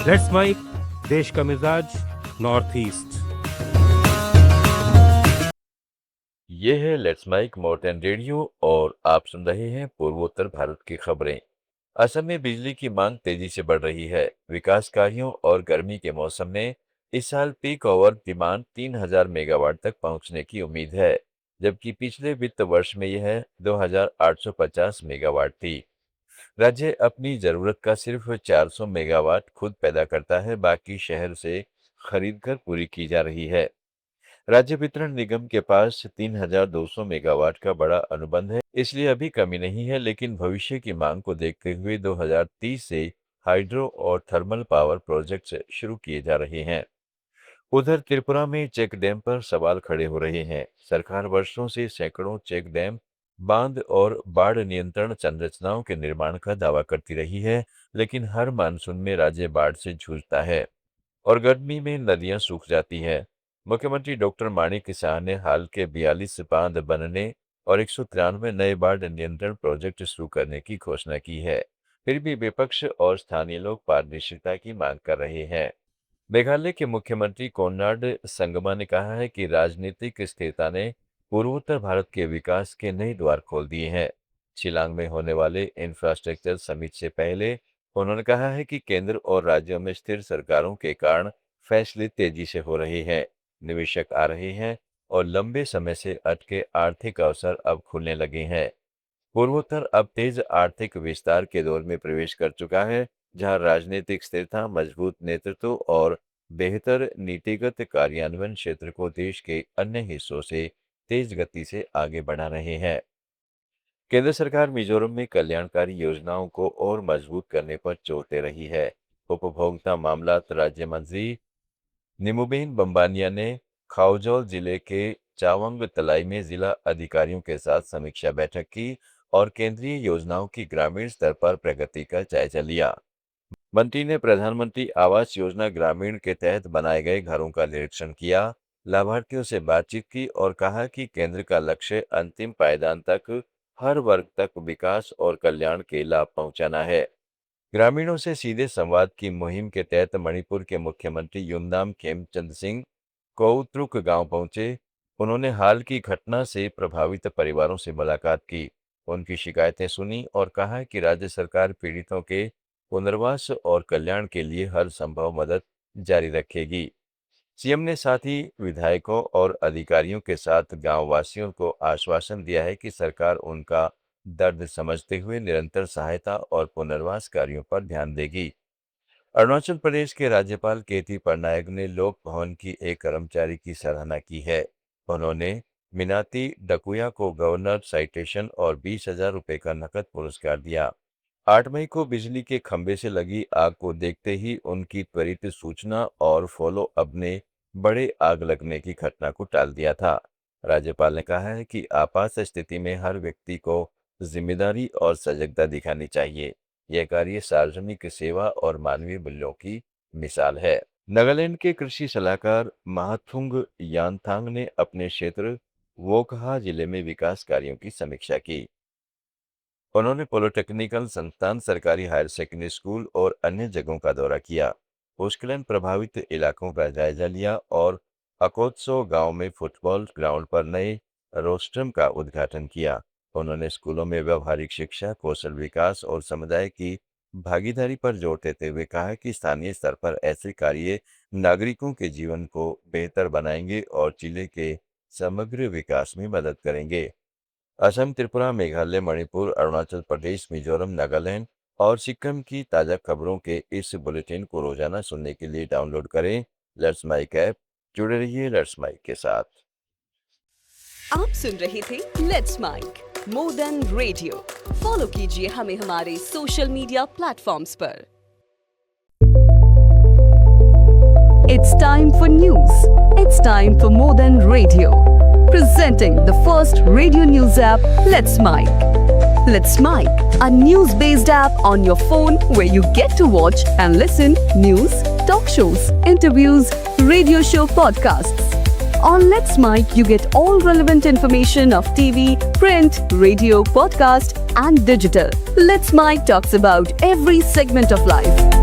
Let's mic, देश का मिजाज, नॉर्थ ईस्ट। ये है लेट्स माइक माउंटेन रेडियो और आप सुन रहे हैं पूर्वोत्तर भारत की खबरें। असम में बिजली की मांग तेजी से बढ़ रही है। विकास कार्यों और गर्मी के मौसम में इस साल पीक ओवर डिमांड 3000 मेगावाट तक पहुंचने की उम्मीद है, जबकि पिछले वित्त वर्ष में यह 2850 मेगावाट थी। राज्य अपनी जरूरत का सिर्फ 400 मेगावाट खुद पैदा करता है, बाकी शहर से खरीदकर पूरी की जा रही है। राज्य वितरण निगम के पास 3200 मेगावाट का बड़ा अनुबंध है, इसलिए अभी कमी नहीं है, लेकिन भविष्य की मांग को देखते हुए 2030 से हाइड्रो और थर्मल पावर प्रोजेक्ट्स शुरू किए जा रहे हैं। उधर त्रिपुरा में चेक डैम पर सवाल खड़े हो रहे हैं। सरकार वर्षों से सैकड़ों चेक डैम, बांध और बाढ़ नियंत्रण संरचनाओं के निर्माण का दावा करती रही है, लेकिन हर मानसून में राज्य बाढ़ से जूझता है और गर्मी में नदियां सूख जाती हैं। मुख्यमंत्री डॉक्टर माणिक साह ने हाल के 42 बांध बनने और 193 नए बाढ़ नियंत्रण प्रोजेक्ट शुरू करने की घोषणा की है। फिर भी विपक्ष और स्थानीय लोग पारदर्शिता की मांग कर रहे हैं। मेघालय के मुख्यमंत्री कोनराड संगमा ने कहा है कि राजनीतिक स्थिरता ने पूर्वोत्तर भारत के विकास के नए द्वार खोल दिए हैं। शिलांग में होने वाले इंफ्रास्ट्रक्चर समिट से पहले उन्होंने कहा है कि केंद्र और राज्यों में स्थिर सरकारों के कारण फैसले तेजी से हो रहे हैं, निवेशक आ रहे हैं और लंबे समय से अटके आर्थिक अवसर अब खुलने लगे हैं। पूर्वोत्तर अब तेज आर्थिक विस्तार के दौर में प्रवेश कर चुका है, जहां राजनीतिक स्थिरता, मजबूत नेतृत्व और बेहतर नीतिगत कार्यान्वयन क्षेत्र को देश के अन्य हिस्सों से तेज गति से आगे बढ़ा रहे हैं। केंद्र सरकार मिजोरम में कल्याणकारी योजनाओं को और मजबूत करने पर जोर दे रही है। उपभोक्ता मामलात राज्य मंत्री निमुबेन बम्बानिया ने खाउजोल जिले के चावंग तलाई में जिला अधिकारियों के साथ समीक्षा बैठक की और केंद्रीय योजनाओं की ग्रामीण स्तर पर प्रगति का जायजा लिया। मंत्री ने प्रधानमंत्री आवास योजना ग्रामीण के तहत बनाए गए घरों का निरीक्षण किया, लाभार्थियों से बातचीत की और कहा कि केंद्र का लक्ष्य अंतिम पायदान तक हर वर्ग तक विकास और कल्याण के लाभ पहुंचाना है। ग्रामीणों से सीधे संवाद की मुहिम के तहत मणिपुर के मुख्यमंत्री युमनाम खेमचंद सिंह कोउत्रुक गांव पहुंचे। उन्होंने हाल की घटना से प्रभावित परिवारों से मुलाकात की, उनकी शिकायतें सुनी और कहा कि राज्य सरकार पीड़ितों के पुनर्वास और कल्याण के लिए हर संभव मदद जारी रखेगी। सीएम ने साथ ही विधायकों और अधिकारियों के साथ गांव वासियों को आश्वासन दिया है कि सरकार उनका दर्द समझते हुए निरंतर सहायता और पुनर्वास कार्यों पर ध्यान देगी। अरुणाचल प्रदेश के राज्यपाल केटी पटनायक ने लोक भवन की एक कर्मचारी की सराहना की है। उन्होंने मिनाती डकुया को गवर्नर साइटेशन और 20,000 रुपये का नकद पुरस्कार दिया। 8 मई को बिजली के खंभे से लगी आग को देखते ही उनकी त्वरित सूचना और फॉलो अप ने बड़े आग लगने की घटना को टाल दिया था। राज्यपाल ने कहा है कि आपात स्थिति में हर व्यक्ति को जिम्मेदारी और सजगता दिखानी चाहिए। यह कार्य सार्वजनिक सेवा और मानवीय मूल्यों की मिसाल है। नागालैंड के कृषि सलाहकार महाथुंग यानथांग ने अपने क्षेत्र वोकहा जिले में विकास कार्यों की समीक्षा की। उन्होंने पॉलिटेक्निकल संस्थान, सरकारी हायर सेकेंडरी स्कूल और अन्य जगहों का दौरा किया। भूस्खलन प्रभावित इलाकों का जायजा लिया और अकोत्सो गांव में फुटबॉल ग्राउंड पर नए रोस्ट्रम का उद्घाटन किया। उन्होंने स्कूलों में व्यवहारिक शिक्षा, कौशल विकास और समुदाय की भागीदारी पर जोर देते हुए कहा कि स्थानीय स्तर पर ऐसे कार्य नागरिकों के जीवन को बेहतर बनाएंगे और जिले के समग्र विकास में मदद करेंगे। असम, त्रिपुरा, मेघालय, मणिपुर, अरुणाचल प्रदेश, मिजोरम, नागालैंड और सिक्किम की ताज़ा खबरों के इस बुलेटिन को रोजाना सुनने के लिए डाउनलोड करें लेट्स माइक ऐप। जुड़े रहिए लेट्स माइक के साथ। आप सुन रहे थे let's mike more than radio. Follow कीजिए हमें हमारे सोशल मीडिया प्लेटफॉर्म्स पर। It's time for news. It's time for More Than Radio. Presenting the first radio news app, Let's Mic. Let's Mic, a news-based app on your phone where you get to watch and listen news, talk shows, interviews, radio show podcasts. On Let's Mic, you get all relevant information of TV, print, radio, podcast, and digital. Let's Mic talks about every segment of life.